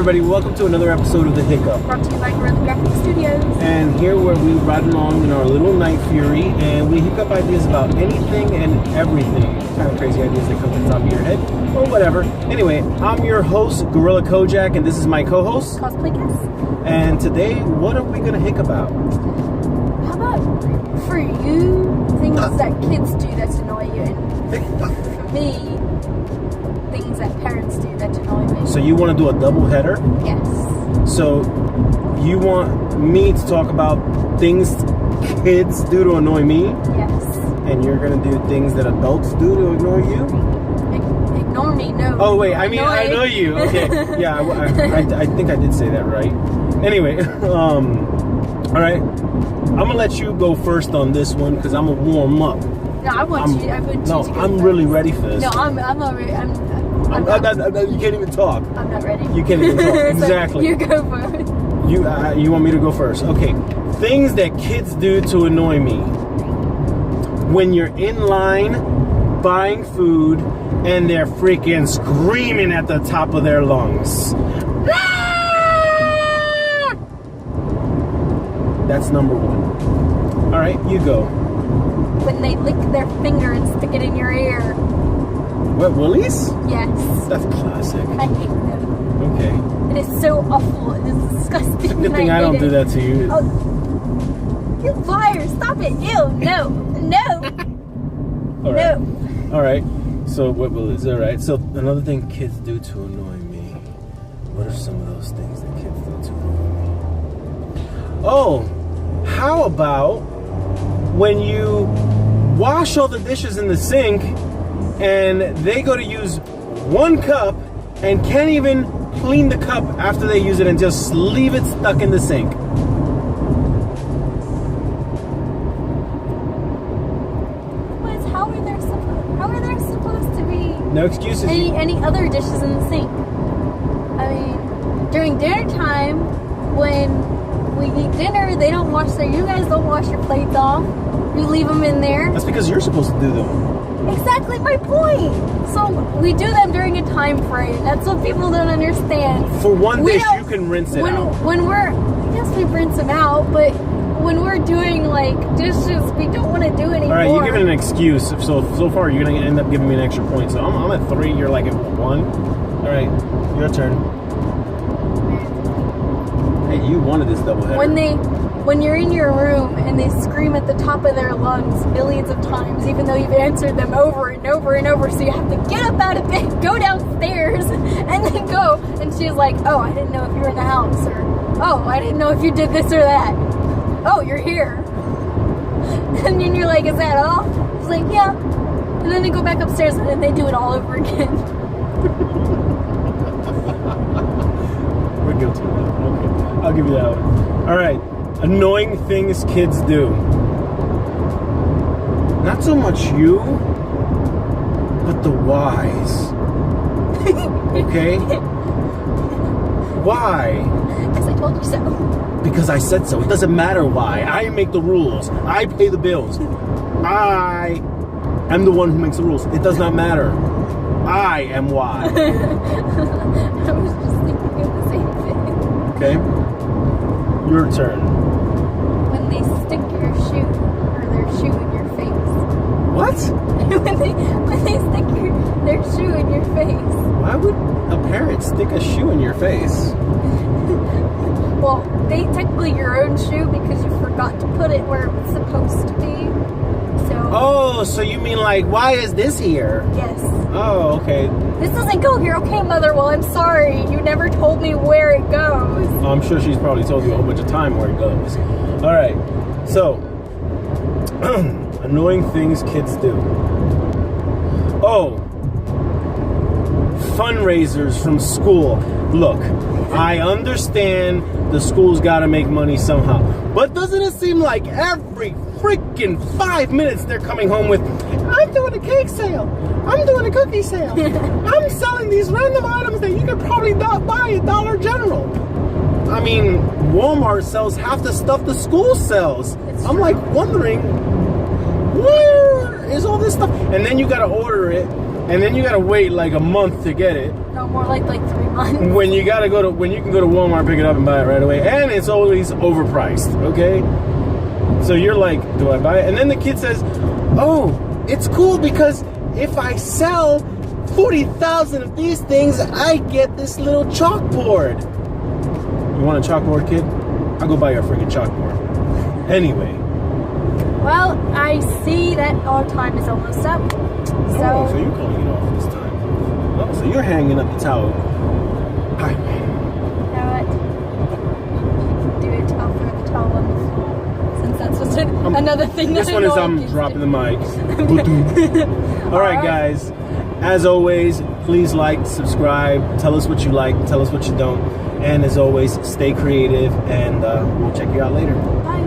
everybody, welcome to another episode of the HiccUP. Brought to you by GorillaKojack Studios. And here where we ride along in our little Night Fury and we hiccup ideas about anything and everything. Kind of crazy ideas that come to the top of your head or whatever. Anyway, I'm your host, GorillaKojack, and this is my co-host, KosplayCass. And today, what are we going to hiccup about? How about for you, things that kids do that annoy you? And for me, things that parents do that annoy me. So you want to do a double header? Yes. So you want me to talk about things kids do to annoy me? Yes. And you're going to do things that adults do to annoy you? Ignore me, no. Oh, wait, I mean, I know you. Okay, yeah, I think I did say that right. Anyway, all right. I'm going to let you go first on this one because I'm going to warm up. No, I want you to go I'm first. really ready for this. No, I'm not ready. You can't even talk. I'm not ready. You can't even talk. Exactly. So you go first. You want me to go first? Okay. Things that kids do to annoy me. When you're in line buying food and they're freaking screaming at the top of their lungs. That's number one. All right, you go. When they lick their finger and stick it in your ear. What, Woolies? Yes. That's classic. I hate them. Okay. It is so awful. It is disgusting. It's a good thing I don't do that to you. Oh, you liar. Stop it. Ew. No. No. All right. No. All right. So, what Woolies? All right. So, another thing kids do to annoy me. What are some of those things that kids do to annoy me? Oh, how about when you wash all the dishes in the sink and they go to use one cup and can't even clean the cup after they use it and just leave it stuck in the sink. How are there supposed to be No excuses. any other dishes in the sink? I mean, during dinner time, when we eat dinner, they don't wash you guys don't wash your plates off. You leave them in there. That's because you're supposed to do them. Exactly my point. So we do them during a time frame. That's what people don't understand. For one dish, you can rinse it out. When yes, we rinse them out, but when we're doing like dishes, we don't want to do anymore. All right, you give it an excuse. So far, you're gonna end up giving me an extra point. So I'm at 3. You're like at 1. All right, your turn. Hey, you wanted this double header. When you're in your room and they scream at the top of their lungs millions of times, even though you've answered them over and over and over, so you have to get up out of bed, go downstairs, and then go. And she's like, "Oh, I didn't know if you were in the house," or "Oh, I didn't know if you did this or that." "Oh, you're here." And then you're like, "Is that all?" She's like, "Yeah." And then they go back upstairs and then they do it all over again. We're guilty of that. Okay, I'll give you that one. All right. Annoying things kids do. Not so much you, but the whys. Okay? Why? Because I told you so. Because I said so. It doesn't matter why. I make the rules. I pay the bills. I am the one who makes the rules. It does not matter. I am why. I was just thinking of the same thing. Okay? Your turn. When they stick your shoe or their shoe in your face. What? when they stick their shoe in your face. Why would a parent stick a shoe in your face? Well, they technically your own shoe because you forgot to put it where it was supposed to be. So. Oh, so you mean like, why is this here? Yes. Oh, okay. This doesn't go here. Okay, Mother, well, I'm sorry. You never told me where it goes. I'm sure she's probably told you a whole bunch of time where it goes. All right. So, annoying things kids do. Oh, fundraisers from school. Look, I understand the school's got to make money somehow. But doesn't it seem like every freaking 5 minutes they're coming home with, "I'm doing a cake sale. I'm doing a cookie sale. I'm selling these random items that you could probably not buy at Dollar General." I mean, Walmart sells half the stuff the school sells. I'm like wondering, where is all this stuff? And then you got to order it, and then you got to wait like a month to get it. Oh more like 3 months. When you can go to Walmart, pick it up and buy it right away, and it's always overpriced. Okay, so you're like, do I buy it? And then the kid says, oh, it's cool because if I sell 40,000 of these things, I get this little chalkboard. You want a chalkboard, kid? I'll go buy you a freaking chalkboard. Anyway. Well, I see that our time is almost up. So you're calling it off this time. Oh, so you're hanging up the towel. Hi. You know what? Do it. I'll throw the towel on the floor. Since that's just another thing that this one is I'm dropping the mic. All right, guys. As always, please like, subscribe, tell us what you like, tell us what you don't, and as always, stay creative, and we'll check you out later. Bye.